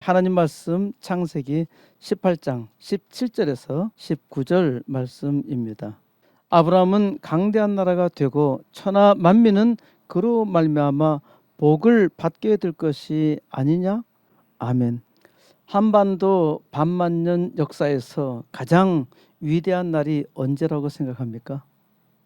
하나님 말씀 창세기 18장 17절에서 19절 말씀입니다. 아브라함은 강대한 나라가 되고 천하 만민은 그로 말미암아 복을 받게 될 것이 아니냐? 아멘. 한반도 반만년 역사에서 가장 위대한 날이 언제라고 생각합니까?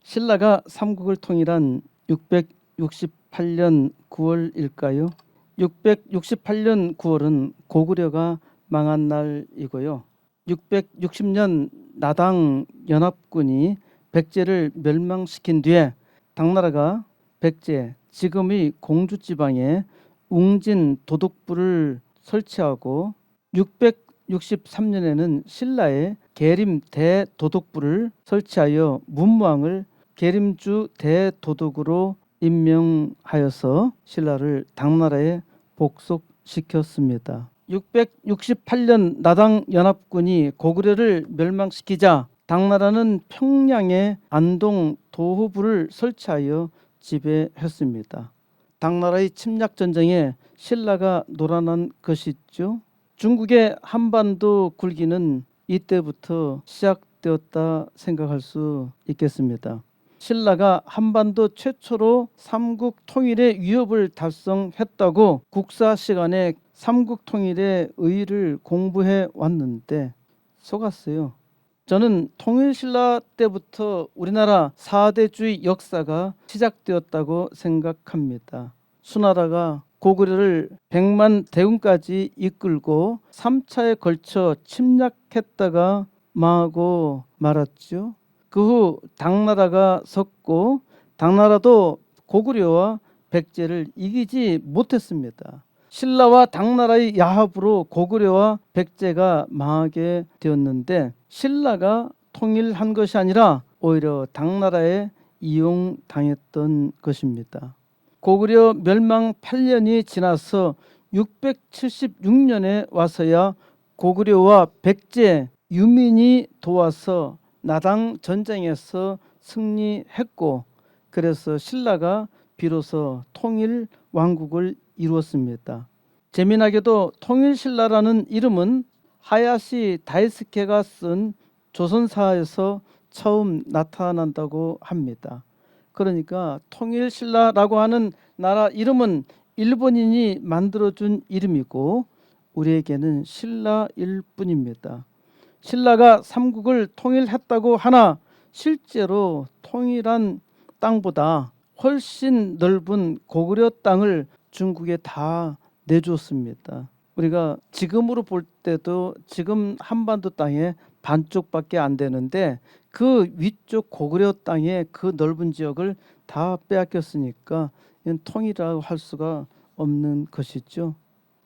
신라가 삼국을 통일한 668년 9월일까요? 668년 9월은 고구려가 망한 날이고요. 660년 나당 연합군이 백제를 멸망시킨 뒤에 당나라가 백제, 지금의 공주지방에 웅진 도독부를 설치하고 663년에는 신라의 계림 대도독부를 설치하여 문무왕을 계림주 대도독으로 임명하여서 신라를 당나라에 복속시켰습니다. 668년 나당 연합군이 고구려를 멸망시키자 당나라는 평양에 안동 도후부를 설치하여 지배했습니다. 당나라의 침략 전쟁에 신라가 놀아난 것이죠. 중국의 한반도 굴기는 이때부터 시작되었다 생각할 수 있겠습니다. 신라가 한반도 최초로 삼국 통일의 위협을 달성했다고 국사 시간에 삼국 통일의 의의를 공부해 왔는데 속았어요. 저는 통일신라 때부터 우리나라 4대주의 역사가 시작되었다고 생각합니다. 수나라가 고구려를 100만 대군까지 이끌고 3차에 걸쳐 침략했다가 망하고 말았죠. 그 후 당나라가 섰고 당나라도 고구려와 백제를 이기지 못했습니다. 신라와 당나라의 야합으로 고구려와 백제가 망하게 되었는데 신라가 통일한 것이 아니라 오히려 당나라에 이용당했던 것입니다. 고구려 멸망 8년이 지나서 676년에 와서야 고구려와 백제, 유민이 도와서 나당 전쟁에서 승리했고 그래서 신라가 비로소 통일 왕국을 이루었습니다. 재미나게도 통일신라라는 이름은 하야시 다이스케가 쓴 조선사에서 처음 나타난다고 합니다. 그러니까 통일신라라고 하는 나라 이름은 일본인이 만들어준 이름이고 우리에게는 신라일 뿐입니다. 신라가 삼국을 통일했다고 하나 실제로 통일한 땅보다 훨씬 넓은 고구려 땅을 중국에 다 내주었습니다. 우리가 지금으로 볼 때도 지금 한반도 땅의 반쪽밖에 안 되는데 그 위쪽 고구려 땅의 그 넓은 지역을 다 빼앗겼으니까 이건 통일이라고 할 수가 없는 것이죠.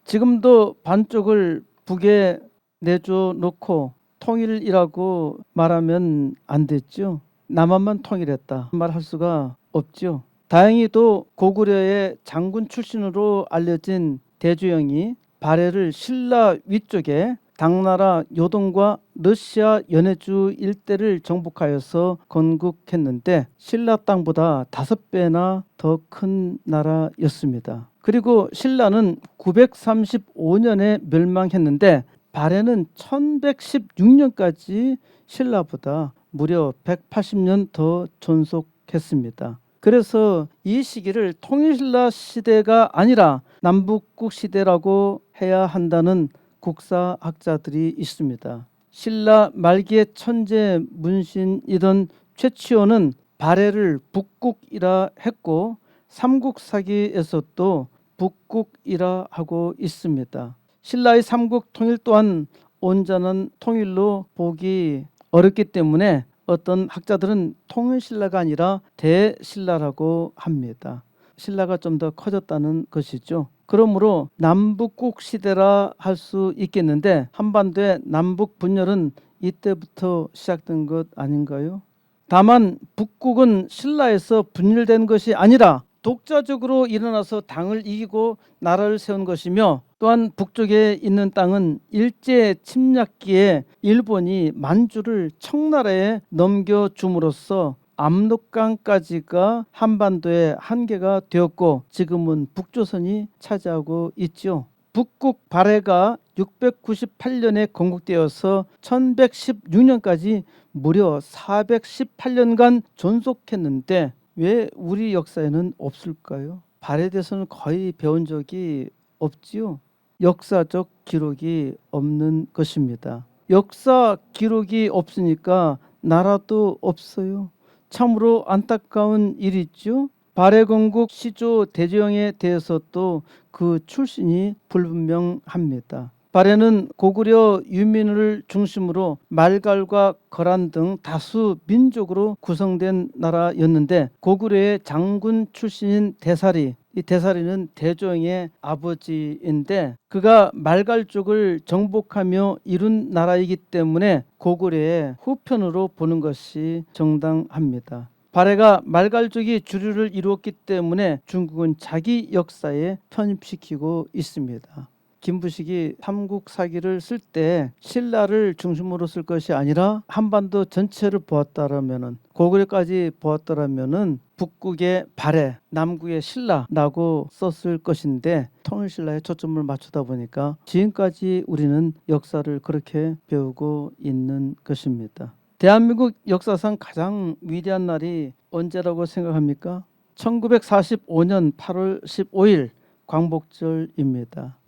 지금도 반쪽을 북에 내줘 놓고 통일이라고 말하면 안 됐죠. 남한만 통일했다 말할 수가 없죠. 다행히도 고구려의 장군 출신으로 알려진 대주영이 발해를 신라 위쪽에 당나라 요동과 러시아 연해주 일대를 정복하여서 건국했는데 신라 땅보다 5배나 더 큰 나라였습니다. 그리고 신라는 935년에 멸망했는데 발해는 1116년까지 신라보다 무려 180년 더 존속했습니다. 그래서 이 시기를 통일신라 시대가 아니라 남북국 시대라고 해야 한다는 국사학자들이 있습니다. 신라 말기의 천재 문신이던 최치호는 발해를 북국이라 했고 삼국사기에서도 북국이라 하고 있습니다. 신라의 삼국 통일 또한 온전한 통일로 보기 어렵기 때문에 어떤 학자들은 통일신라가 아니라 대신라라고 합니다. 신라가 좀 더 커졌다는 것이죠. 그러므로 남북국 시대라 할 수 있겠는데 한반도의 남북 분열은 이때부터 시작된 것 아닌가요? 다만 북국은 신라에서 분열된 것이 아니라 독자적으로 일어나서 당을 이기고 나라를 세운 것이며 또한 북쪽에 있는 땅은 일제 침략기에 일본이 만주를 청나라에 넘겨줌으로써 압록강까지가 한반도의 한계가 되었고 지금은 북조선이 차지하고 있죠. 북국 발해가 698년에 건국되어서 1116년까지 무려 418년간 존속했는데 왜 우리 역사에는 없을까요? 발해에 대해서는 거의 배운 적이 없지요. 역사적 기록이 없는 것입니다. 역사 기록이 없으니까 나라도 없어요. 참으로 안타까운 일이죠. 발해건국 시조 대제형에 대해서도 그 출신이 불분명합니다. 발해는 고구려 유민을 중심으로 말갈과 거란 등 다수 민족으로 구성된 나라였는데 고구려의 장군 출신인 대사리, 이 대사리는 대조영의 아버지인데 그가 말갈 쪽을 정복하며 이룬 나라이기 때문에 고구려의 후편으로 보는 것이 정당합니다. 발해가 말갈족이 주류를 이루었기 때문에 중국은 자기 역사에 편입시키고 있습니다. 김부식이 삼국사기를 쓸 때 신라를 중심으로 쓸 것이 아니라 한반도 전체를 보았다라면은 고구려까지 보았더라면은 북국의 발해, 남국의 신라라고 썼을 것인데 통일신라에 초점을 맞추다 보니까 지금까지 우리는 역사를 그렇게 배우고 있는 것입니다. 대한민국 역사상 가장 위대한 날이 언제라고 생각합니까? 1945년 8월 15일 광복절입니다.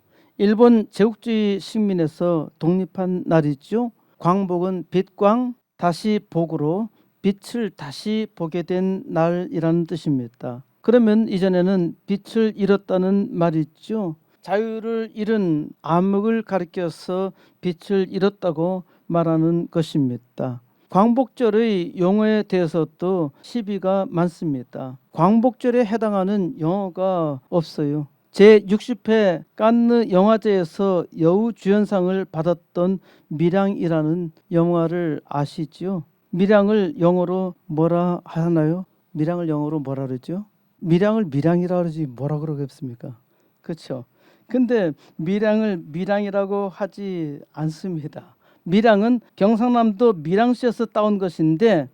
일본 제국주의 식민에서 독립한 날이죠. 광복은 빛광 다시 복으로 빛을 다시 보게 된 날이라는 뜻입니다. 그러면 이전에는 빛을 잃었다는 말이 있죠. 자유를 잃은 암흑을 가리켜서 빛을 잃었다고 말하는 것입니다. 광복절의 용어에 대해서도 시비가 많습니다. 광복절에 해당하는 용어가 없어요. 제60회 칸느 영화제에서 여우주연상을 받았던 밀양이라는 영화를 아시죠? 밀양을 영어로 뭐라 하나요? 밀양을 영어로 뭐라 그러죠? 밀양을 밀양이라 그러지 뭐라 그러겠습니까? 그렇죠? 근데 밀양을 밀양이라고 하지 않습니다. 밀양은 경상남도 밀양시에서 따온 것인데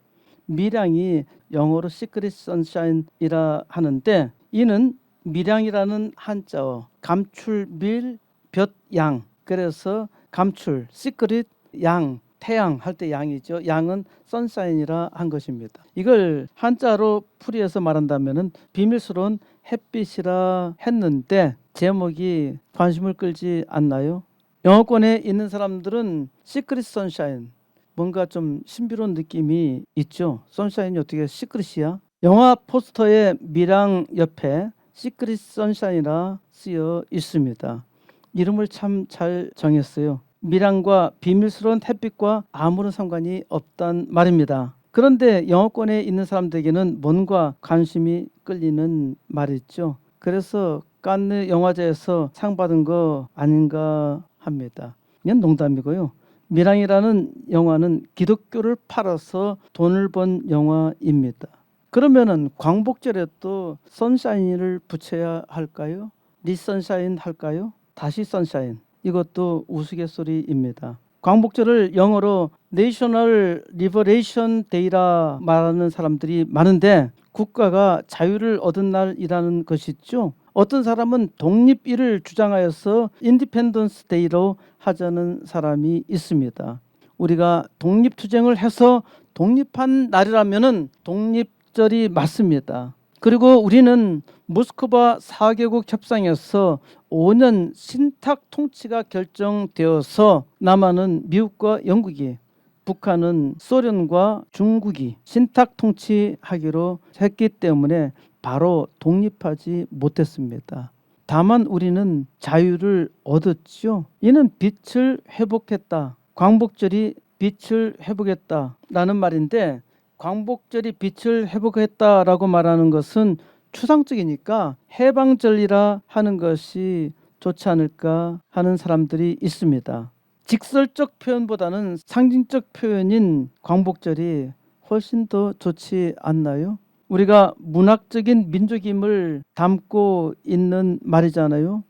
밀양이 영어로 시크릿 선샤인이라 하는데 이는 밀양이라는 한자어 감출밀 볕양 그래서 감출 시크릿 양 태양 할 때 양이죠. 양은 선샤인이라 한 것입니다. 이걸 한자로 풀이해서 말한다면은 비밀스러운 햇빛이라 했는데 제목이 관심을 끌지 않나요? 영어권에 있는 사람들은 시크릿 선샤인 뭔가 좀 신비로운 느낌이 있죠. 선샤인이 어떻게 시크릿이야? 영화 포스터의 밀양 옆에 시크릿 선샤인이라 쓰여 있습니다. 이름을 참 잘 정했어요. 밀양과 비밀스러운 햇빛과 아무런 상관이 없단 말입니다. 그런데 영어권에 있는 사람들에게는 뭔가 관심이 끌리는 말이죠. 그래서 칸느 영화제에서 상 받은 거 아닌가 합니다. 이건 농담이고요. 밀양이라는 영화는 기독교를 팔아서 돈을 번 영화입니다. 그러면은 광복절에 또 선샤인을 붙여야 할까요? 리선샤인 할까요? 다시 선샤인. 이것도 우스갯소리입니다. 광복절을 영어로 National Liberation Day라 말하는 사람들이 많은데 국가가 자유를 얻은 날이라는 것이죠. 어떤 사람은 독립일을 주장하여서 인디펜던스 데이로 하자는 사람이 있습니다. 우리가 독립투쟁을 해서 독립한 날이라면은 독립절이 맞습니다. 그리고 우리는 모스크바 4개국 협상에서 5년 신탁 통치가 결정되어서 남한은 미국과 영국이 북한은 소련과 중국이 신탁 통치하기로 했기 때문에 바로 독립하지 못했습니다. 다만 우리는 자유를 얻었죠. 이는 빛을 회복했다. 광복절이 빛을 회복했다라는 말인데 광복절이 빛을 회복했다라고 말하는 것은 추상적이니까 해방절이라 하는 것이 좋지 않을까 하는 사람들이 있습니다. 직설적 표현보다는 상징적 표현인 광복절이 훨씬 더 좋지 않나요? 우리가 문학적인 민족임을 담고 있는 말이잖아요.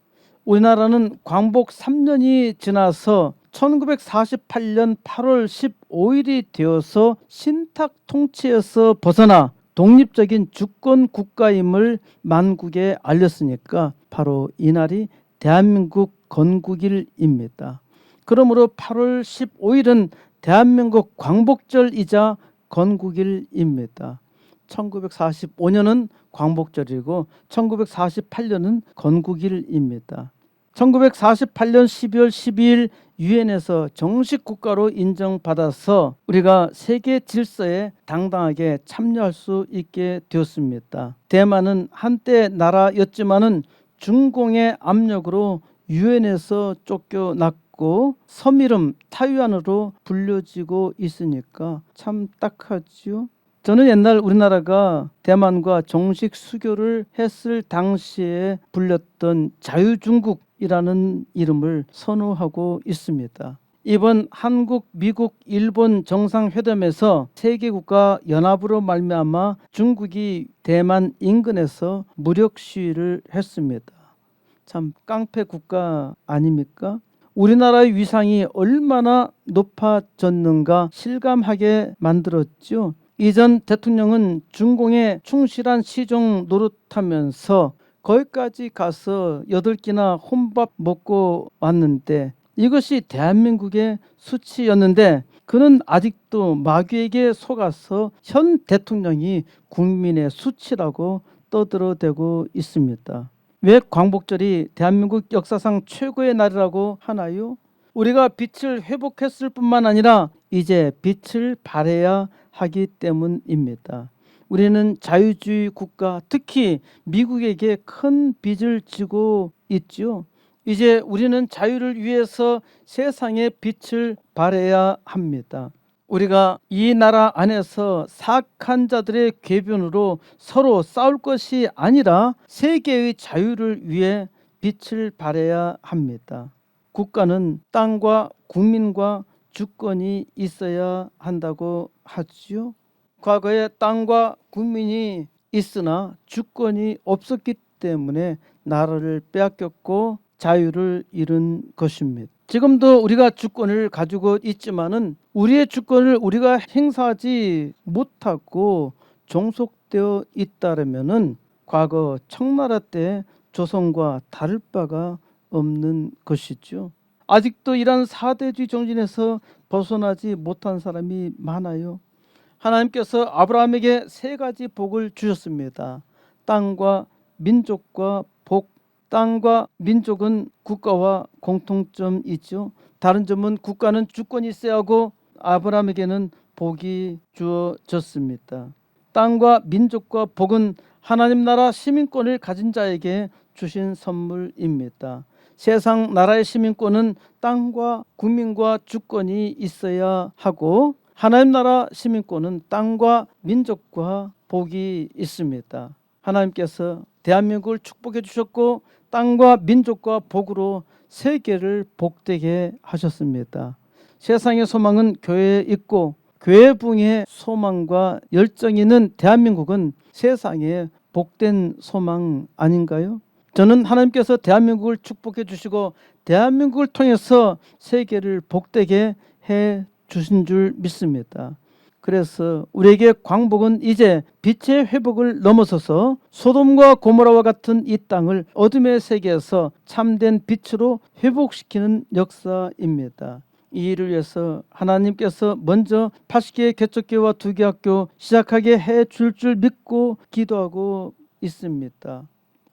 우리나라는 광복 3년이 지나서 1948년 8월 15일이 되어서 신탁 통치에서 벗어나 독립적인 주권 국가임을 만국에 알렸으니까 바로 이날이 대한민국 건국일입니다. 그러므로 8월 15일은 대한민국 광복절이자 건국일입니다. 1945년은 광복절이고 1948년은 건국일입니다. 1948년 12월 12일 유엔에서 정식 국가로 인정받아서 우리가 세계 질서에 당당하게 참여할 수 있게 되었습니다. 대만은 한때 나라였지만은 중공의 압력으로 유엔에서 쫓겨났고 섬이름 타이완으로 불려지고 있으니까 참 딱하지요. 저는 옛날 우리나라가 대만과 정식 수교를 했을 당시에 불렸던 자유중국이라는 이름을 선호하고 있습니다. 이번 한국, 미국, 일본 정상회담에서 세계국가 연합으로 말미암아 중국이 대만 인근에서 무력 시위를 했습니다. 참 깡패 국가 아닙니까? 우리나라의 위상이 얼마나 높아졌는가 실감하게 만들었죠. 이전 대통령은 중공에 충실한 시종 노릇하면서 거기까지 가서 8끼나 혼밥 먹고 왔는데 이것이 대한민국의 수치였는데 그는 아직도 마귀에게 속아서 현 대통령이 국민의 수치라고 떠들어대고 있습니다. 왜 광복절이 대한민국 역사상 최고의 날이라고 하나요? 우리가 빛을 회복했을 뿐만 아니라 이제 빛을 발해야 하기 때문입니다. 우리는 자유주의 국가, 특히 미국에게 큰 빚을 지고 있죠. 이제 우리는 자유를 위해서 세상에 빛을 발해야 합니다. 우리가 이 나라 안에서 사악한 자들의 궤변으로 서로 싸울 것이 아니라 세계의 자유를 위해 빛을 발해야 합니다. 국가는 땅과 국민과 주권이 있어야 한다고 하지요. 과거에 땅과 국민이 있으나 주권이 없었기 때문에 나라를 빼앗겼고 자유를 잃은 것입니다. 지금도 우리가 주권을 가지고 있지만은 우리의 주권을 우리가 행사하지 못하고 종속되어 있다면은 과거 청나라 때 조선과 다를 바가 없는 것이죠. 아직도 이러한 사대주의 정신에서 벗어나지 못한 사람이 많아요. 하나님께서 아브라함에게 3가지 복을 주셨습니다. 땅과 민족과 복. 땅과 민족은 국가와 공통점이 있죠. 다른 점은 국가는 주권이 있어야 하고 아브라함에게는 복이 주어졌습니다. 땅과 민족과 복은 하나님 나라 시민권을 가진 자에게 주신 선물입니다. 세상 나라의 시민권은 땅과 국민과 주권이 있어야 하고 하나님 나라 시민권은 땅과 민족과 복이 있습니다. 하나님께서 대한민국을 축복해 주셨고 땅과 민족과 복으로 세계를 복되게 하셨습니다. 세상의 소망은 교회에 있고 교회 부흥의 소망과 열정이 있는 대한민국은 세상에 복된 소망 아닌가요? 저는 하나님께서 대한민국을 축복해 주시고 대한민국을 통해서 세계를 복되게 해 주신 줄 믿습니다. 그래서 우리에게 광복은 이제 빛의 회복을 넘어서서 소돔과 고모라와 같은 이 땅을 어둠의 세계에서 참된 빛으로 회복시키는 역사입니다. 이 일을 위해서 하나님께서 먼저 80개의 개척교회와 2개 학교 시작하게 해줄 줄 믿고 기도하고 있습니다.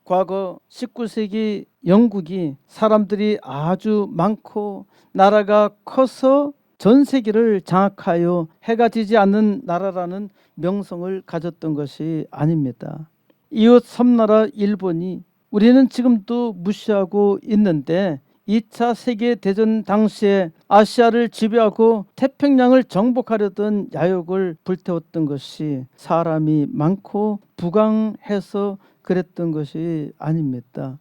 과거 19세기 영국이 사람들이 아주 많고 나라가 커서 전 세계를 장악하여 해가 지지 않는 나라라는 명성을 가졌던 것이 아닙니다. 이웃 섬나라 일본이 우리는 지금도 무시하고 있는데 2차 세계대전 당시에 아시아를 지배하고 태평양을 정복하려던 야욕을 불태웠던 것이 사람이 많고 부강해서 그랬던 것이 아닙니다.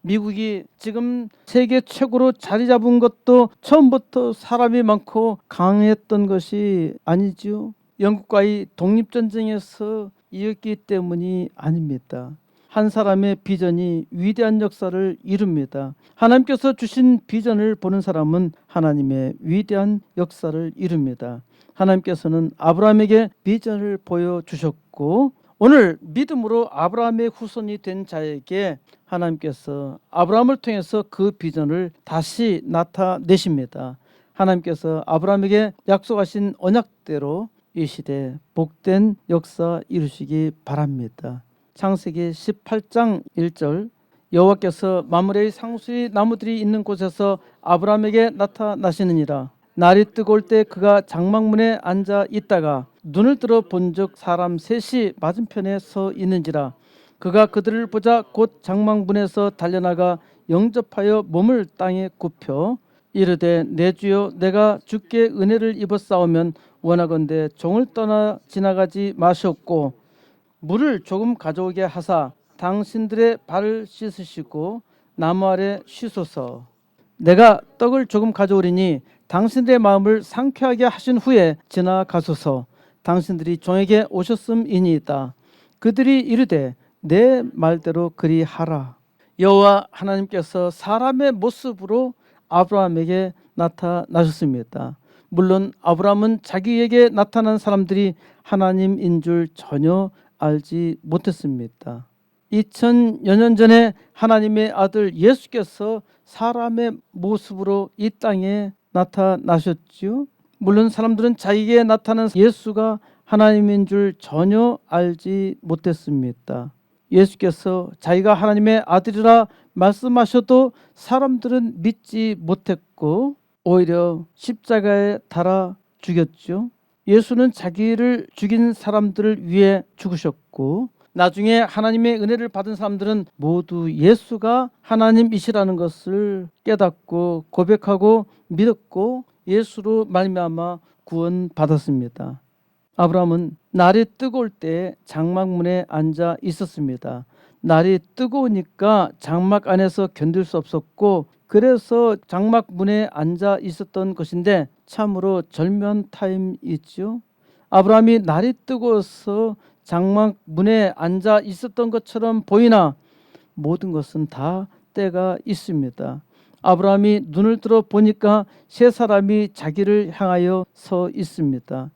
미국이 지금 세계 최고로 자리 잡은 것도 처음부터 사람이 많고 강했던 것이 아니죠. 영국과의 독립전쟁에서 이겼기 때문이 아닙니다. 한 사람의 비전이 위대한 역사를 이룹니다. 하나님께서 주신 비전을 보는 사람은 하나님의 위대한 역사를 이룹니다. 하나님께서는 아브라함에게 비전을 보여주셨고 오늘 믿음으로 아브라함의 후손이 된 자에게 하나님께서 아브라함을 통해서 그 비전을 다시 나타내십니다. 하나님께서 아브라함에게 약속하신 언약대로 이 시대 복된 역사 이루시기 바랍니다. 창세기 18장 1절 여호와께서 마므레의 상수리 나무들이 있는 곳에서 아브라함에게 나타나시느니라. 날이 뜨거울 때 그가 장막문에 앉아 있다가 눈을 들어 본즉 사람 셋이 맞은편에 서 있는지라. 그가 그들을 보자 곧 장막문에서 달려나가 영접하여 몸을 땅에 굽혀 이르되 내 주여 내가 주께 은혜를 입었사오면 원하건대 종을 떠나 지나가지 마시옵고 물을 조금 가져오게 하사 당신들의 발을 씻으시고 나무 아래 쉬소서. 내가 떡을 조금 가져오리니 당신들의 마음을 상쾌하게 하신 후에 지나가소서. 당신들이 종에게 오셨음이니이다. 그들이 이르되 내 말대로 그리하라. 여호와 하나님께서 사람의 모습으로 아브라함에게 나타나셨습니다. 물론 아브라함은 자기에게 나타난 사람들이 하나님인 줄 전혀 알지 못했습니다. 2000여 년 전에 하나님의 아들 예수께서 사람의 모습으로 이 땅에 나타나셨지요. 물론 사람들은 자기에게 나타난 예수가 하나님인 줄 전혀 알지 못했습니다. 예수께서 자기가 하나님의 아들이라 말씀하셔도 사람들은 믿지 못했고 오히려 십자가에 달아 죽였죠. 예수는 자기를 죽인 사람들을 위해 죽으셨고 나중에 하나님의 은혜를 받은 사람들은 모두 예수가 하나님이시라는 것을 깨닫고 고백하고 믿었고 예수로 말미암아 구원받았습니다. 아브라함은 날이 뜨거울 때 장막문에 앉아 있었습니다. 날이 뜨거우니까 장막 안에서 견딜 수 없었고 그래서 장막 문에 앉아 있었던 것인데 참으로 절묘한 타임이죠. 아브라함이 날이 뜨거워서 장막 문에 앉아 있었던 것처럼 보이나 모든 것은 다 때가 있습니다. 아브라함이 눈을 들어 보니까 세 사람이 자기를 향하여 서 있습니다.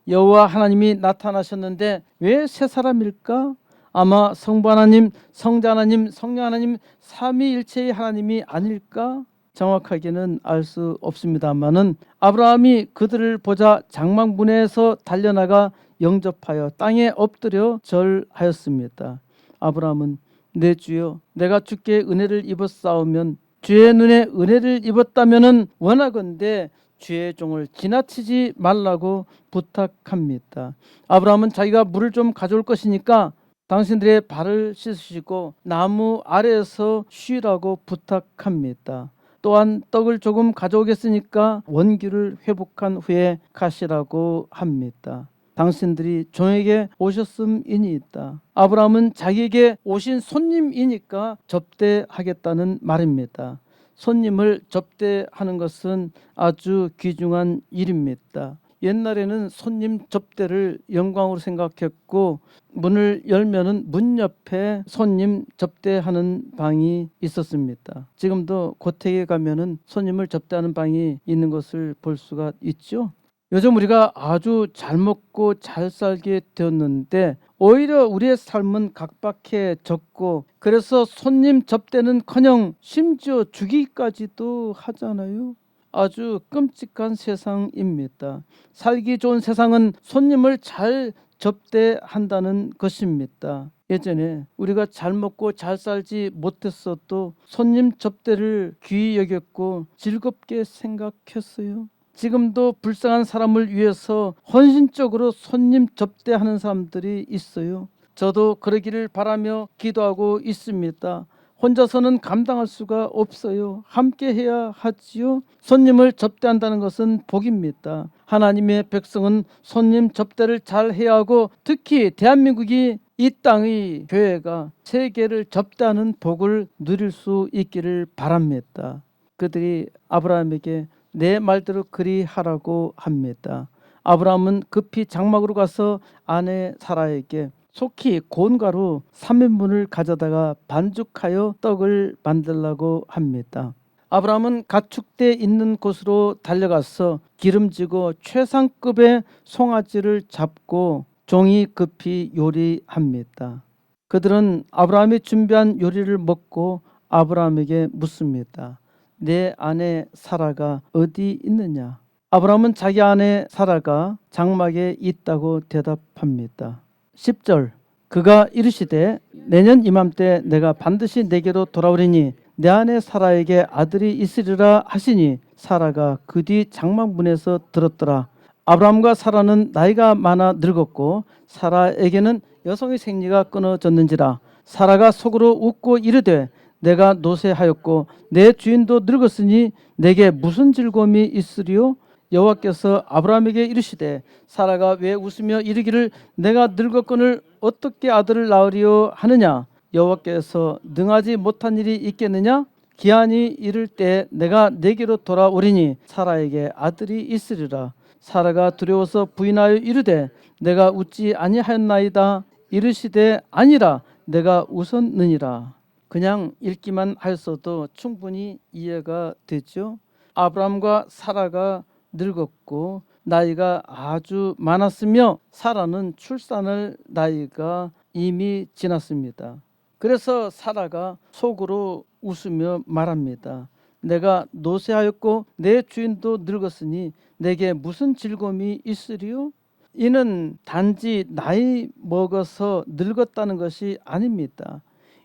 여호와 하나님이 나타나셨는데 왜 세 사람일까? 아마 성부 하나님, 성자 하나님, 성령 하나님 삼위일체의 하나님이 아닐까? 정확하게는 알 수 없습니다만은 아브라함이 그들을 보자 장막문에서 달려나가 영접하여 땅에 엎드려 절하였습니다. 아브라함은 내 주여 내가 주께 은혜를 입었사오면 주의 눈에 은혜를 입었다면은 원하건대 주의 종을 지나치지 말라고 부탁합니다. 아브라함은 자기가 물을 좀 가져올 것이니까 당신들의 발을 씻으시고 나무 아래에서 쉬라고 부탁합니다. 또한 떡을 조금 가져오겠으니까 원기를 회복한 후에 가시라고 합니다. 당신들이 종에게 오셨음이니이다. 아브라함은 자기에게 오신 손님이니까 접대하겠다는 말입니다. 손님을 접대하는 것은 아주 귀중한 일입니다. 옛날에는 손님 접대를 영광으로 생각했고 문을 열면은 문 옆에 손님 접대하는 방이 있었습니다. 지금도 고택에 가면은 손님을 접대하는 방이 있는 것을 볼 수가 있죠. 요즘 우리가 아주 잘 먹고 잘 살게 되었는데 오히려 우리의 삶은 각박해졌고 그래서 손님 접대는커녕 심지어 죽이기까지도 하잖아요. 아주 끔찍한 세상입니다. 살기 좋은 세상은 손님을 잘 접대한다는 것입니다. 예전에 우리가 잘 먹고 잘 살지 못했어도 손님 접대를 귀히 여겼고 즐겁게 생각했어요. 지금도 불쌍한 사람을 위해서 헌신적으로 손님 접대하는 사람들이 있어요. 저도 그러기를 바라며 기도하고 있습니다. 혼자서는 감당할 수가 없어요. 함께 해야 하지요. 손님을 접대한다는 것은 복입니다. 하나님의 백성은 손님 접대를 잘 해야 하고 특히 대한민국이 이 땅의 교회가 세계를 접대하는 복을 누릴 수 있기를 바랍니다. 그들이 아브라함에게 내 말대로 그리하라고 합니다. 아브라함은 급히 장막으로 가서 아내 사라에게 속히 고운 가루 3인분을 가져다가 반죽하여 떡을 만들라고 합니다. 아브라함은 가축대 있는 곳으로 달려가서 기름지고 최상급의 송아지를 잡고 종이 급히 요리합니다. 그들은 아브라함이 준비한 요리를 먹고 아브라함에게 묻습니다. 내 아내 사라가 어디 있느냐? 아브라함은 자기 아내 사라가 장막에 있다고 대답합니다. 10절 그가 이르시되 내년 이맘때 내가 반드시 내게로 돌아오리니 내 아내 사라에게 아들이 있으리라 하시니 사라가 그 뒤 장막 문에서 들었더라. 아브라함과 사라는 나이가 많아 늙었고 사라에게는 여성의 생리가 끊어졌는지라. 사라가 속으로 웃고 이르되 내가 노쇠하였고 내 주인도 늙었으니 내게 무슨 즐거움이 있으리요? 여호와께서 아브라함에게 이르시되 사라가 왜 웃으며 이르기를 내가 늙었거늘 어떻게 아들을 낳으리요 하느냐? 여호와께서 능하지 못한 일이 있겠느냐? 기한이 이를 때 내가 내게로 돌아오리니 사라에게 아들이 있으리라. 사라가 두려워서 부인하여 이르되 내가 웃지 아니하였나이다. 이르시되 아니라 내가 웃었느니라. 그냥 읽기만 하였어도 충분히 이해가 되죠. 아브라함과 사라가 늙었고 나이가 아주 많았으며 사라는 출산할 나이가 이미 지났습니다. 그래서 사라가 속으로 웃으며 말합니다. 내가 노쇠하였고 내 주인도 늙었으니 내게 무슨 즐거움이 있으리요? 이는 단지 나이 먹어서 늙었다는 것이 아닙니다.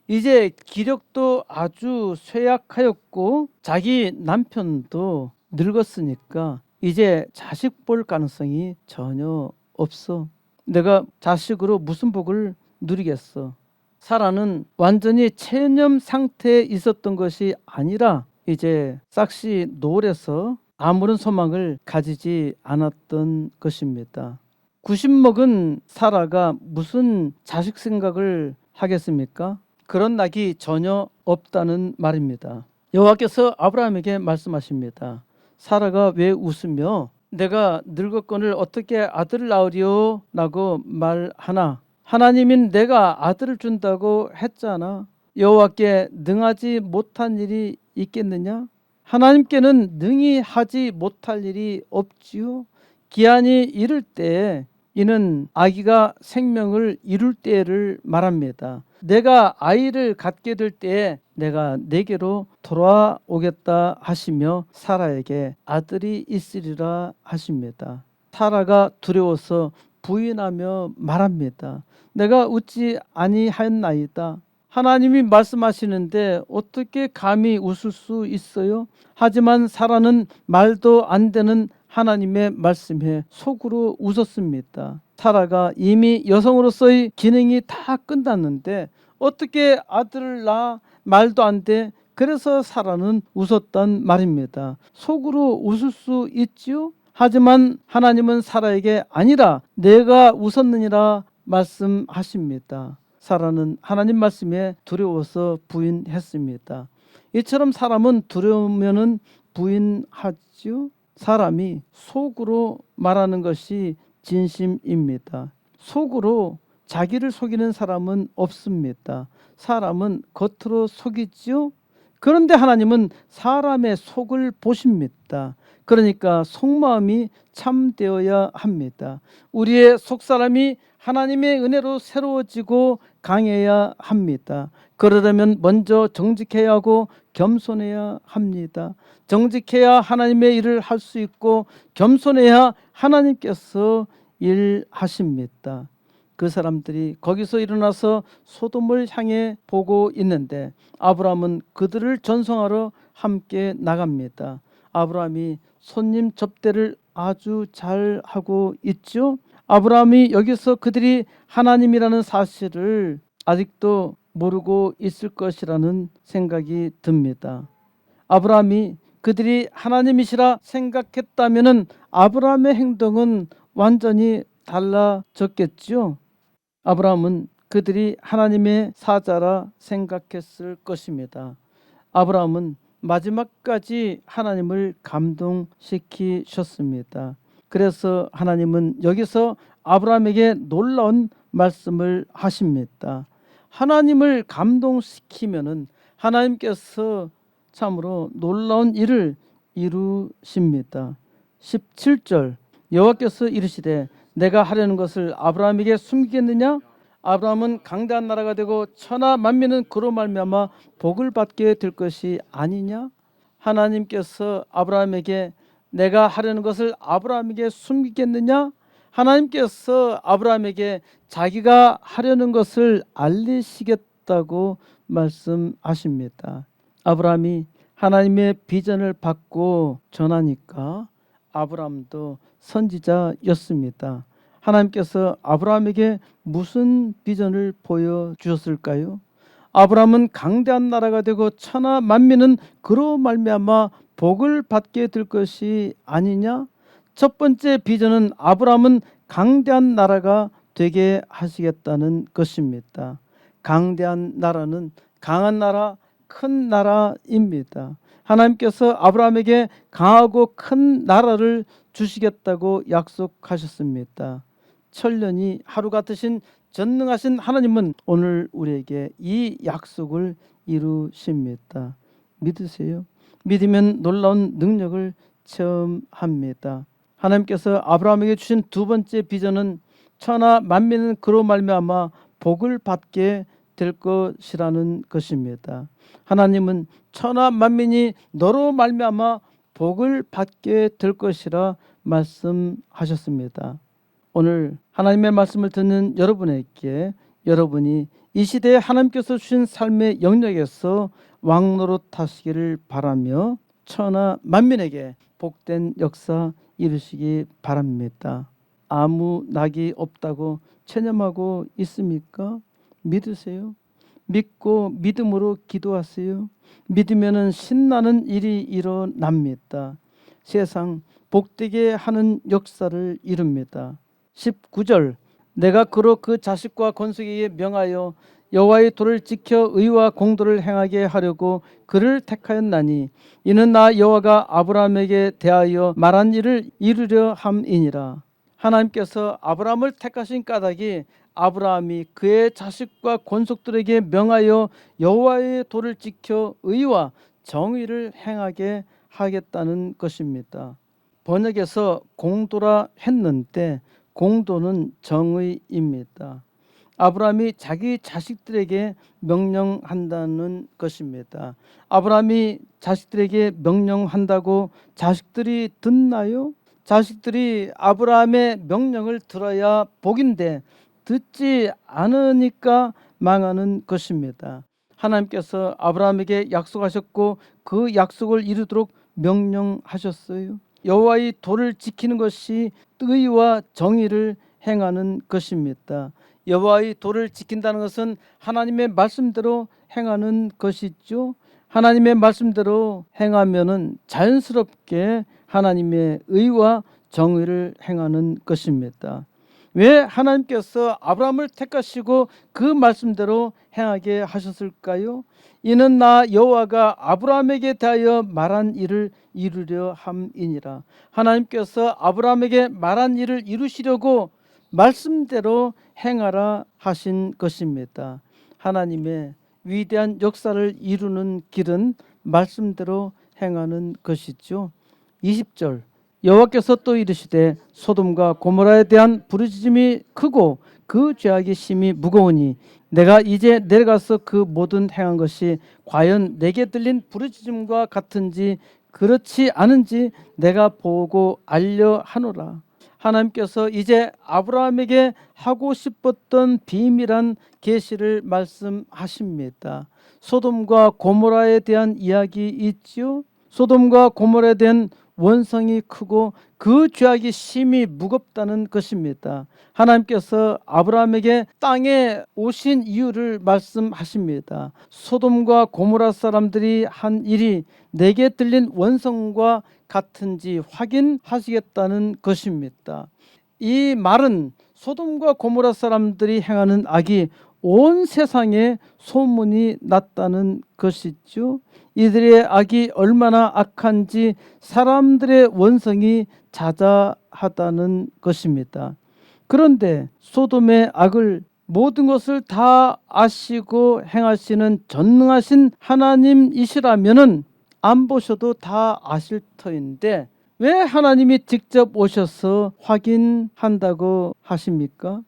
이제 기력도 아주 쇠약하였고 자기 남편도 늙었으니까 이제 자식 볼 가능성이 전혀 없어. 내가 자식으로 무슨 복을 누리겠어. 사라는 완전히 체념 상태에 있었던 것이 아니라 이제 싹시 노을에서 아무런 소망을 가지지 않았던 것입니다. 90 먹은 사라가 무슨 자식 생각을 하겠습니까? 그런 낙이 전혀 없다는 말입니다. 여호와께서 아브라함에게 말씀하십니다. 사라가 왜 웃으며 내가 늙었거늘 어떻게 아들을 낳으리요? 라고 말하나 하나님인 내가 아들을 준다고 했잖아. 여호와께 능하지 못한 일이 있겠느냐? 하나님께는 능히 하지 못할 일이 없지요. 기한이 이를 때에 이는 아기가 생명을 이룰 때를 말합니다. 내가 아이를 갖게 될 때에 내가 내게로 돌아오겠다 하시며 사라에게 아들이 있으리라 하십니다. 사라가 두려워서 부인하며 말합니다. 내가 웃지 아니하였나이다. 하나님이 말씀하시는데 어떻게 감히 웃을 수 있어요? 하지만 사라는 말도 안 되는 하나님의 말씀에 속으로 웃었습니다. 사라가 이미 여성으로서의 기능이 다 끝났는데 어떻게 아들을 낳아 말도 안 돼. 그래서 사라는 웃었단 말입니다. 속으로 웃을 수 있지요? 하지만 하나님은 사라에게 아니라 내가 웃었느니라 말씀하십니다. 사라는 하나님 말씀에 두려워서 부인했습니다. 이처럼 사람은 두려우면은 부인하죠. 사람이 속으로 말하는 것이 진심입니다. 속으로 자기를 속이는 사람은 없습니다. 사람은 겉으로 속이지요. 그런데 하나님은 사람의 속을 보십니다. 그러니까 속마음이 참되어야 합니다. 우리의 속사람이 하나님의 은혜로 새로워지고 강해야 합니다. 그러려면 먼저 정직해야 하고 겸손해야 합니다. 정직해야 하나님의 일을 할 수 있고 겸손해야 하나님께서 일하십니다. 그 사람들이 거기서 일어나서 소돔을 향해 보고 있는데 아브라함은 그들을 전송하러 함께 나갑니다. 아브라함이 손님 접대를 아주 잘 하고 있죠. 아브라함이 여기서 그들이 하나님이라는 사실을 아직도 모르고 있을 것이라는 생각이 듭니다. 아브라함이 그들이 하나님이시라 생각했다면 아브라함의 행동은 완전히 달라졌겠죠. 아브라함은 그들이 하나님의 사자라 생각했을 것입니다. 아브라함은 마지막까지 하나님을 감동시키셨습니다. 그래서 하나님은 여기서 아브라함에게 놀라운 말씀을 하십니다. 하나님을 감동시키면은 하나님께서 참으로 놀라운 일을 이루십니다. 17절 여호와께서 이르시되 내가 하려는 것을 아브라함에게 숨기겠느냐? 아브라함은 강대한 나라가 되고 천하 만민은 그로 말미암아 복을 받게 될 것이 아니냐? 하나님께서 아브라함에게 내가 하려는 것을 아브라함에게 숨기겠느냐? 하나님께서 아브라함에게 자기가 하려는 것을 알리시겠다고 말씀하십니다. 아브라함이 하나님의 비전을 받고 전하니까 아브라함도 선지자였습니다. 하나님께서 아브라함에게 무슨 비전을 보여주셨을까요? 아브라함은 강대한 나라가 되고 천하 만민은 그로 말미암아 복을 받게 될 것이 아니냐? 첫 번째 비전은 아브라함은 강대한 나라가 되게 하시겠다는 것입니다. 강대한 나라는 강한 나라, 큰 나라입니다. 하나님께서 아브라함에게 강하고 큰 나라를 주시겠다고 약속하셨습니다. 천년이 하루 같으신 전능하신 하나님은 오늘 우리에게 이 약속을 이루십니다. 믿으세요? 믿으면 놀라운 능력을 체험합니다. 하나님께서 아브라함에게 주신 두 번째 비전은 천하 만민은 그로 말미암아 복을 받게 될 것이라는 것입니다. 하나님은 천하 만민이 너로 말미암아 복을 받게 될 것이라 말씀하셨습니다. 오늘 하나님의 말씀을 듣는 여러분에게 여러분이 이 시대에 하나님께서 주신 삶의 영역에서 왕노릇하시기를 바라며 천하 만민에게 복된 역사 이루시기 바랍니다. 아무 낙이 없다고 체념하고 있습니까? 믿으세요? 믿고 믿음으로 기도하세요. 믿으면 신나는 일이 일어납니다. 세상 복되게 하는 역사를 이룹니다. 19절 내가 그로 그 자식과 건속에게 명하여 여호와의 도를 지켜 의와 공도를 행하게 하려고 그를 택하였나니 이는 나 여호와가 아브라함에게 대하여 말한 일을 이루려 함이니라. 하나님께서 아브라함을 택하신 까닭이 아브라함이 그의 자식과 권속들에게 명하여 여호와의 도를 지켜 의와 정의를 행하게 하겠다는 것입니다. 번역에서 공도라 했는데 공도는 정의입니다. 아브라함이 자기 자식들에게 명령한다는 것입니다. 아브라함이 자식들에게 명령한다고 자식들이 듣나요? 자식들이 아브라함의 명령을 들어야 복인데 듣지 않으니까 망하는 것입니다. 하나님께서 아브라함에게 약속하셨고 그 약속을 이루도록 명령하셨어요. 여호와의 도를 지키는 것이 의와 정의를 행하는 것입니다. 여호와의 도를 지킨다는 것은 하나님의 말씀대로 행하는 것이죠. 하나님의 말씀대로 행하면은 자연스럽게 하나님의 의와 정의를 행하는 것입니다. 왜 하나님께서 아브라함을 택하시고 그 말씀대로 행하게 하셨을까요? 이는 나 여호와가 아브라함에게 대하여 말한 일을 이루려 함이니라. 하나님께서 아브라함에게 말한 일을 이루시려고 말씀대로 행하라 하신 것입니다. 하나님의 위대한 역사를 이루는 길은 말씀대로 행하는 것이죠. 20절 여호와께서 또 이르시되 소돔과 고모라에 대한 부르짖음이 크고 그 죄악이 심히 무거우니 내가 이제 내려가서 그 모든 행한 것이 과연 내게 들린 부르짖음과 같은지 그렇지 않은지 내가 보고 알려 하노라. 하나님께서 이제 아브라함에게 하고 싶었던 비밀한 계시를 말씀하십니다. 소돔과 고모라에 대한 이야기 있지요. 소돔과 고모라에 대한 원성이 크고 그 죄악이 심히 무겁다는 것입니다. 하나님께서 아브라함에게 땅에 오신 이유를 말씀하십니다. 소돔과 고모라 사람들이 한 일이 내게 들린 원성과 같은지 확인하시겠다는 것입니다. 이 말은 소돔과 고모라 사람들이 행하는 악이 온 세상에 소문이 났다는 것이죠. 이들의 악이 얼마나 악한지 사람들의 원성이 자자하다는 것입니다. 그런데 소돔의 악을 모든 것을 다 아시고 행하시는 전능하신 하나님이시라면은 안 보셔도 다 아실 터인데 왜 하나님이 직접 오셔서 확인한다고 하십니까?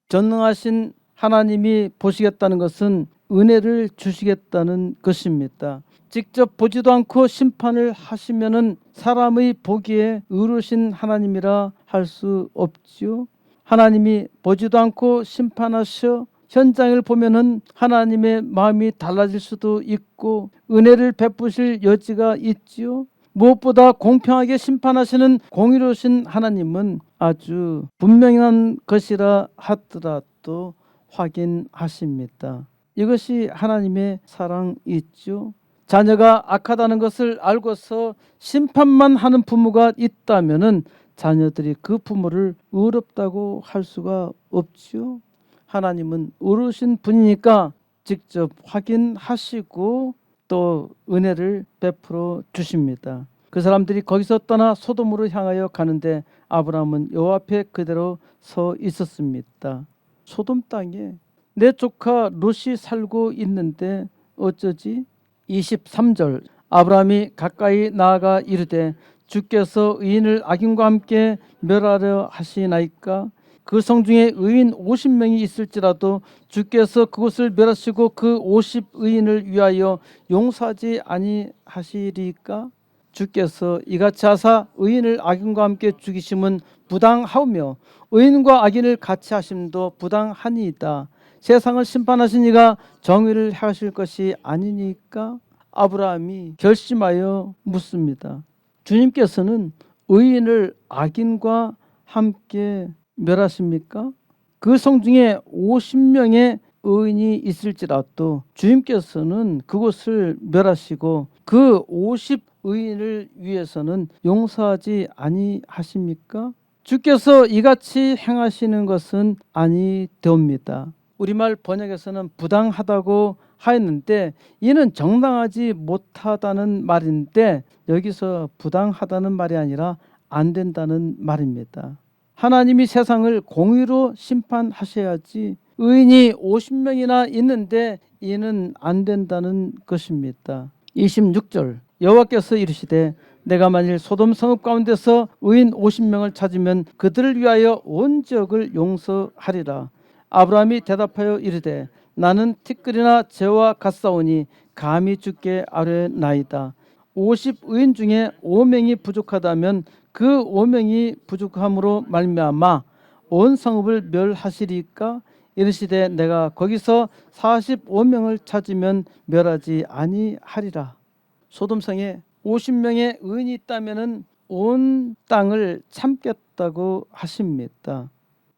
전능하신 하나님이 보시겠다는 것은 은혜를 주시겠다는 것입니다. 직접 보지도 않고 심판을 하시면은 사람의 보기에 의로우신 하나님이라 할 수 없지요. 하나님이 보지도 않고 심판하셔 현장을 보면은 하나님의 마음이 달라질 수도 있고 은혜를 베푸실 여지가 있지요. 무엇보다 공평하게 심판하시는 공의로우신 하나님은 아주 분명한 것이라 하더라도 확인하십니다. 이것이 하나님의 사랑이죠. 자녀가 악하다는 것을 알고서 심판만 하는 부모가 있다면은 자녀들이 그 부모를 의롭다고 할 수가 없죠. 하나님은 의로우신 분이니까 직접 확인하시고 또 은혜를 베풀어 주십니다. 그 사람들이 거기서 떠나 소돔으로 향하여 가는데 아브라함은 여호와 앞에 그대로 서 있었습니다. 소돔 땅에 내 조카 롯이 살고 있는데 어쩌지? 23절 아브라함이 가까이 나아가 이르되 주께서 의인을 악인과 함께 멸하려 하시나이까? 그 성중에 의인 50명이 있을지라도 주께서 그곳을 멸하시고 그 50의인을 위하여 용서하지 아니하시리까? 주께서 이같이 하사 의인을 악인과 함께 죽이심은 부당하오며 의인과 악인을 같이 하심도 부당하니이다. 세상을 심판하신 이가 정의를 행하실 것이 아니니까? 아브라함이 결심하여 묻습니다. 주님께서는 의인을 악인과 함께 멸하십니까? 그 성중에 50명의 의인이 있을지라도 주님께서는 그곳을 멸하시고 그 50의인을 위해서는 용서하지 아니하십니까? 주께서 이같이 행하시는 것은 아니되옵니다. 우리말 번역에서는 부당하다고 하였는데 이는 정당하지 못하다는 말인데 여기서 부당하다는 말이 아니라 안 된다는 말입니다. 하나님이 세상을 공의로 심판하셔야지 의인이 50명이나 있는데 이는 안 된다는 것입니다. 26절 여호와께서 이르시되 내가 만일 소돔 성읍 가운데서 의인 50명을 찾으면 그들을 위하여 온 지역을 용서하리라. 아브라함이 대답하여 이르되 나는 티끌이나 재와 같사오니 감히 주께 아뢰나이다. 50의인 중에 5명이 부족하다면 그 5명이 부족함으로 말미암아 온 성읍을 멸하시리까? 이르시되 내가 거기서 45명을 찾으면 멸하지 아니하리라. 소돔성에 50명의 의인이 있다면은 온 땅을 참겠다고 하십니다.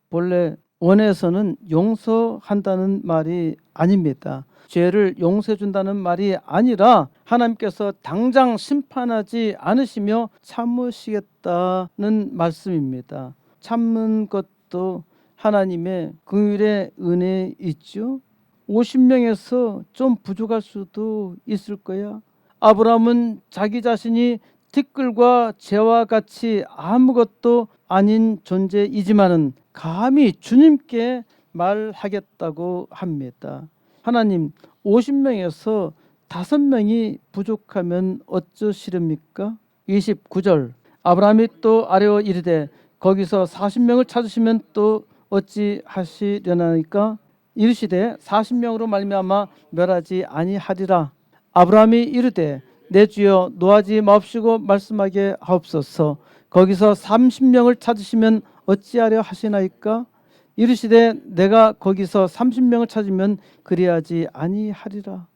본래 원에서는 용서한다는 말이 아닙니다. 죄를 용서해 준다는 말이 아니라 하나님께서 당장 심판하지 않으시며 참으시겠다는 말씀입니다. 참는 것도 하나님의 긍휼의 은혜이죠. 50명에서 좀 부족할 수도 있을 거야. 아브라함은 자기 자신이 티끌과 재와 같이 아무것도 아닌 존재이지만은 감히 주님께 말하겠다고 합니다. 하나님 50명에서 5명이 부족하면 어쩌시렵니까? 29절 아브라함이 또 아뢰어 이르되 거기서 40명을 찾으시면 또 어찌 하시려나이까? 이르시되 40명으로 말미암아 멸하지 아니하리라. 아브라함이 이르되 내 주여 노하지 마옵시고 말씀하게 하옵소서. 거기서 30명을 찾으시면 어찌하려 하시나이까? 이르시되 내가 거기서 30명을 찾으면 그리하지 아니하리라.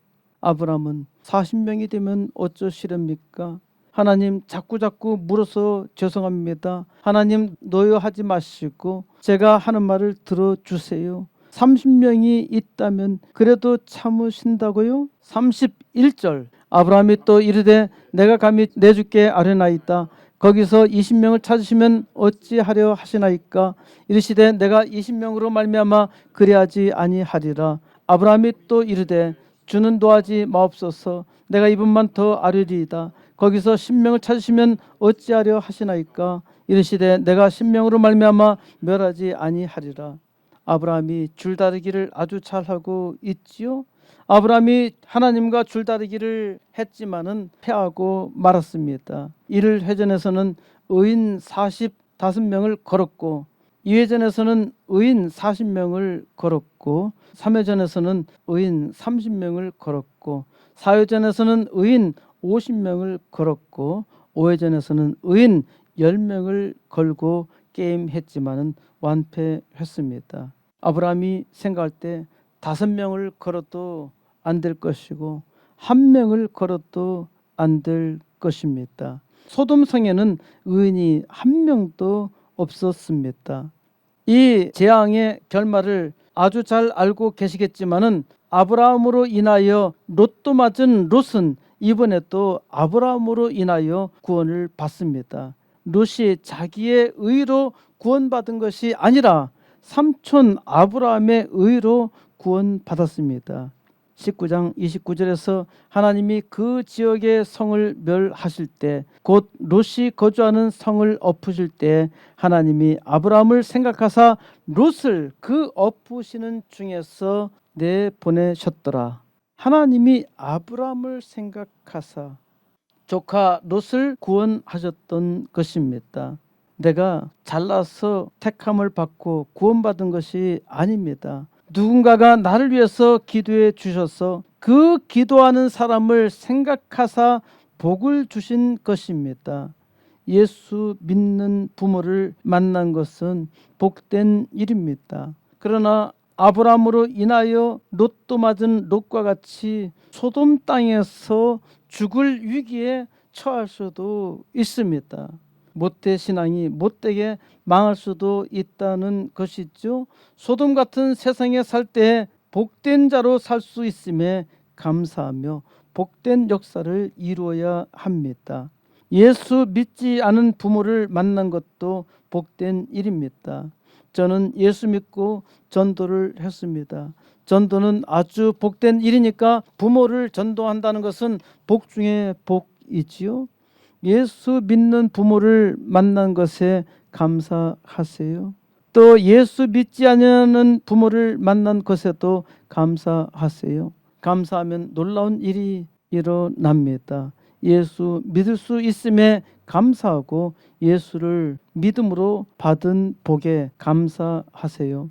아브라함은 40명이 되면 어쩌시렵니까? 하나님 자꾸 물어서 죄송합니다. 하나님 노여하지 마시고 제가 하는 말을 들어주세요. 30명이 있다면 그래도 참으신다고요? 31절 아브라함이 또 이르되 내가 감히 내 주께 아뢰나이다. 거기서 20명을 찾으시면 어찌하려 하시나이까? 이르시되 내가 20명으로 말미암아 그리하지 아니하리라. 아브라함이 또 이르되 주는 노하지 마옵소서. 내가 이분만 더 아뢰리이다. 거기서 10명을 찾으시면 어찌하려 하시나이까? 이르시되 내가 10명으로 말미암아 멸하지 아니하리라. 아브라함이 줄다리기를 아주 잘하고 있지요. 아브라함이 하나님과 줄다리기를 했지만은 패하고 말았습니다. 이를 회전에서는 의인 45명을 걸었고 2회전에서는 의인 40명을 걸었고 3회전에서는 의인 30명을 걸었고 4회전에서는 의인 50명을 걸었고 5회전에서는 의인 10명을 걸고 게임했지만은 완패했습니다. 아브라함이 생각할 때 5명을 걸어도 안 될 것이고 1명을 걸어도 안 될 것입니다. 소돔성에는 의인이 1명도 없었습니다. 이 재앙의 결말을 아주 잘 알고 계시겠지만은 아브라함으로 인하여 롯도 맞은 롯은 이번에 또 아브라함으로 인하여 구원을 받습니다. 롯이 자기의 의로 구원받은 것이 아니라 삼촌 아브라함의 의로 구원받았습니다. 19장 29절에서 하나님이 그 지역의 성을 멸하실 때 곧 롯이 거주하는 성을 엎으실 때 하나님이 아브라함을 생각하사 롯을 그 엎으시는 중에서 내보내셨더라. 하나님이 아브라함을 생각하사 조카 롯을 구원하셨던 것입니다. 내가 잘나서 택함을 받고 구원받은 것이 아닙니다. 누군가가 나를 위해서 기도해 주셔서 그 기도하는 사람을 생각하사 복을 주신 것입니다. 예수 믿는 부모를 만난 것은 복된 일입니다. 그러나 아브라함으로 인하여 롯도 맞은 롯과 같이 소돔 땅에서 죽을 위기에 처할 수도 있습니다. 모태 신앙이 못되게 망할 수도 있다는 것이죠. 소돔 같은 세상에 살 때 복된 자로 살 수 있음에 감사하며 복된 역사를 이루어야 합니다. 예수 믿지 않은 부모를 만난 것도 복된 일입니다. 저는 예수 믿고 전도를 했습니다. 전도는 아주 복된 일이니까 부모를 전도한다는 것은 복 중에 복이지요. 예수 믿는 부모를 만난 것에 감사하세요. 또 예수 믿지 않는 부모를 만난 것에도 감사하세요. 감사하면 놀라운 일이 일어납니다. 예수 믿을 수 있음에 감사하고 예수를 믿음으로 받은 복에 감사하세요.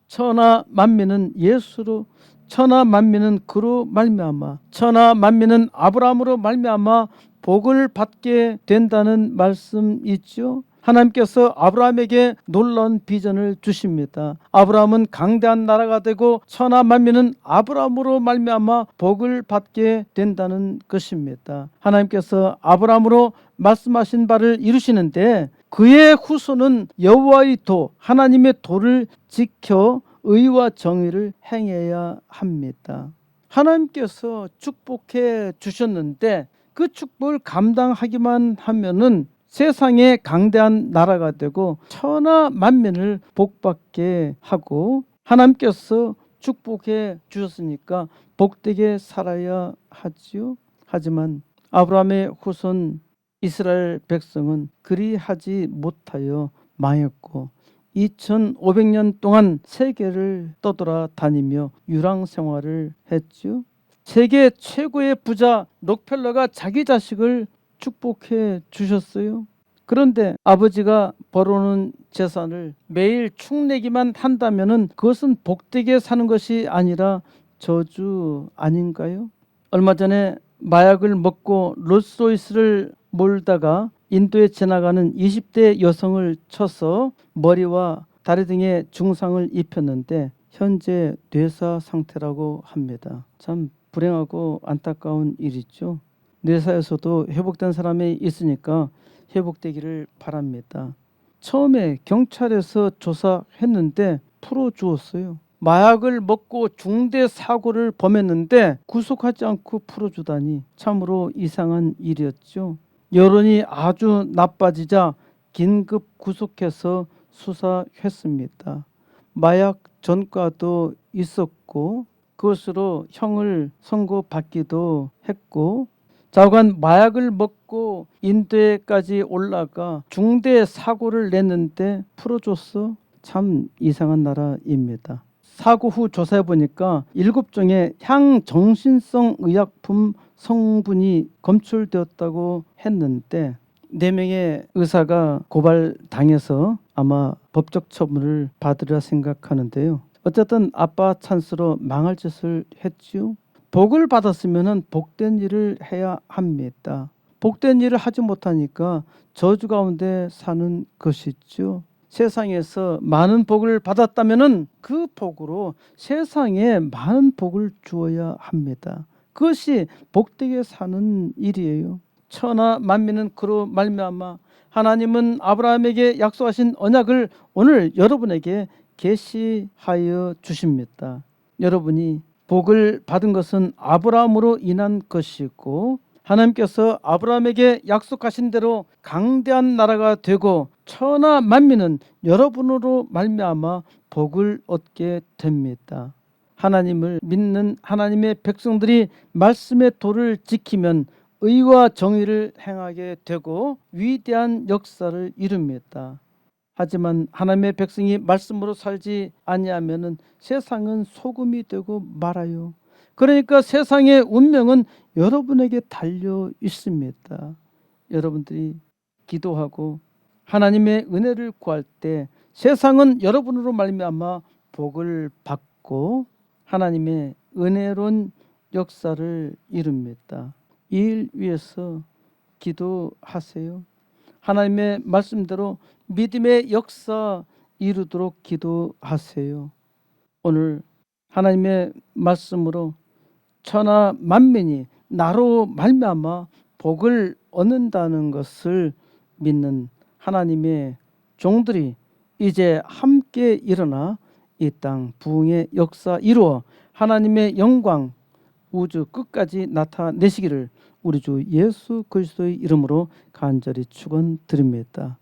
천하 만민은 예수로, 천하 만민은 그로 말미암아, 천하 만민은 아브라함으로 말미암아 복을 받게 된다는 말씀 있죠. 하나님께서 아브라함에게 놀라운 비전을 주십니다. 아브라함은 강대한 나라가 되고 천하 만민은 아브라함으로 말미암아 복을 받게 된다는 것입니다. 하나님께서 아브라함으로 말씀하신 바를 이루시는데 그의 후손은 여호와의 도, 하나님의 도를 지켜 의와 정의를 행해야 합니다. 하나님께서 축복해 주셨는데 그 축복을 감당하기만 하면은 세상에 강대한 나라가 되고 천하 만민을 복받게 하고 하나님께서 축복해 주셨으니까 복되게 살아야 하지요. 하지만 아브라함의 후손 이스라엘 백성은 그리하지 못하여 망했고 2500년 동안 세계를 떠돌아다니며 유랑 생활을 했죠. 세계 최고의 부자 록펠러가 자기 자식을 축복해 주셨어요. 그런데 아버지가 벌어오는 재산을 매일 축내기만 한다면은 그것은 복되게 사는 것이 아니라 저주 아닌가요? 얼마 전에 마약을 먹고 롤스로이스를 몰다가 인도에 지나가는 20대 여성을 쳐서 머리와 다리 등에 중상을 입혔는데 현재 뇌사 상태라고 합니다. 참 불행하고 안타까운 일이죠. 뇌사에서도 회복된 사람이 있으니까 회복되기를 바랍니다. 처음에 경찰에서 조사했는데 풀어주었어요. 마약을 먹고 중대 사고를 범했는데 구속하지 않고 풀어주다니 참으로 이상한 일이었죠. 여론이 아주 나빠지자 긴급 구속해서 수사했습니다. 마약 전과도 있었고 그것으로 형을 선고받기도 했고 좌우간 마약을 먹고 인도에까지 올라가 중대 사고를 냈는데 풀어줬어. 참 이상한 나라입니다. 사고 후 조사해 보니까 7종의 향정신성 의약품 성분이 검출되었다고 했는데 4명의 의사가 고발당해서 아마 법적 처분을 받으리라 생각하는데요. 어쨌든 아빠 찬스로 망할 짓을 했죠. 복을 받았으면 복된 일을 해야 합니다. 복된 일을 하지 못하니까 저주 가운데 사는 것이죠. 세상에서 많은 복을 받았다면 그 복으로 세상에 많은 복을 주어야 합니다. 그것이 복되게 사는 일이에요. 천하 만민은 그로 말미암아 하나님은 아브라함에게 약속하신 언약을 오늘 여러분에게 계시하여 주십니다. 여러분이 복을 받은 것은 아브라함으로 인한 것이고 하나님께서 아브라함에게 약속하신 대로 강대한 나라가 되고 천하 만민은 여러분으로 말미암아 복을 얻게 됩니다. 하나님을 믿는 하나님의 백성들이 말씀의 도를 지키면 의와 정의를 행하게 되고 위대한 역사를 이룹니다. 하지만 하나님의 백성이 말씀으로 살지 아니하면은 세상은 소금이 되고 말아요. 그러니까 세상의 운명은 여러분에게 달려 있습니다. 여러분들이 기도하고 하나님의 은혜를 구할 때 세상은 여러분으로 말미암아 복을 받고 하나님의 은혜로운 역사를 이룹니다. 이 일 위해서 기도하세요. 하나님의 말씀대로 믿음의 역사 이루도록 기도하세요. 오늘 하나님의 말씀으로 천하 만민이 나로 말미암아 복을 얻는다는 것을 믿는 하나님의 종들이 이제 함께 일어나 이 땅 부흥의 역사 이루어 하나님의 영광 우주 끝까지 나타내시기를 우리 주 예수 그리스도의 이름으로 간절히 축원드립니다.